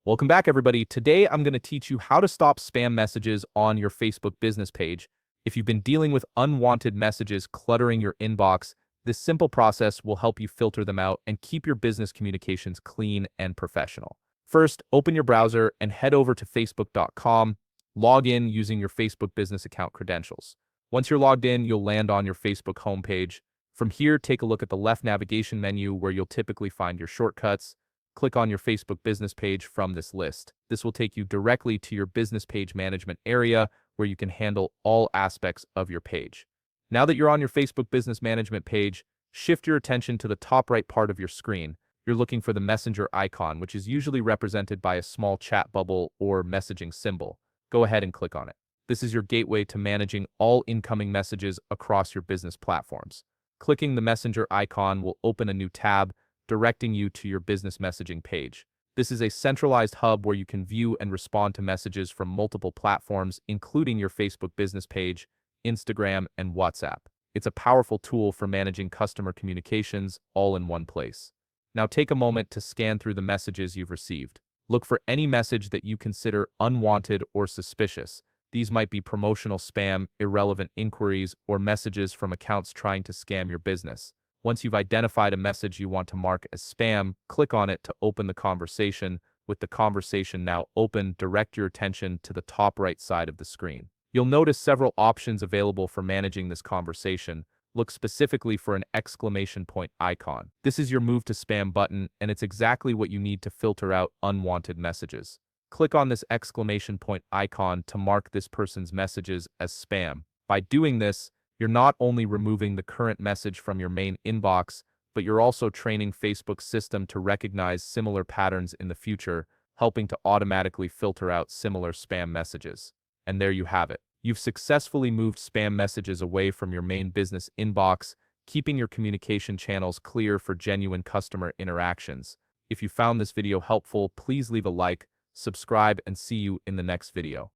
Welcome back, everybody. Today, I'm going to teach you how to stop spam messages on your Facebook business page. If you've been dealing with unwanted messages cluttering your inbox, this simple process will help you filter them out and keep your business communications clean and professional. First, open your browser and head over to facebook.com. Log in using your Facebook business account credentials. Once you're logged in, you'll land on your Facebook homepage. From here, take a look at the left navigation menu where you'll typically find your shortcuts. Click on your Facebook business page from this list. This will take you directly to your business page management area where you can handle all aspects of your page. Now that you're on your Facebook business management page, shift your attention to the top right part of your screen. You're looking for the messenger icon, which is usually represented by a small chat bubble or messaging symbol. Go ahead and click on it. This is your gateway to managing all incoming messages across your business platforms. Clicking the messenger icon will open a new tab directing you to your business messaging page. This is a centralized hub where you can view and respond to messages from multiple platforms, including your Facebook business page, Instagram, and WhatsApp. It's a powerful tool for managing customer communications all in one place. Now take a moment to scan through the messages you've received. Look for any message that you consider unwanted or suspicious. These might be promotional spam, irrelevant inquiries, or messages from accounts trying to scam your business. Once you've identified a message you want to mark as spam, click on it to open the conversation. With the conversation now open, direct your attention to the top right side of the screen. You'll notice several options available for managing this conversation. Look specifically for an exclamation point icon. This is your move to spam button, and it's exactly what you need to filter out unwanted messages. Click on this exclamation point icon to mark this person's messages as spam. By doing this, you're not only removing the current message from your main inbox, but you're also training Facebook's system to recognize similar patterns in the future, helping to automatically filter out similar spam messages. And there you have it. You've successfully moved spam messages away from your main business inbox, keeping your communication channels clear for genuine customer interactions. If you found this video helpful, please leave a like, subscribe, and see you in the next video.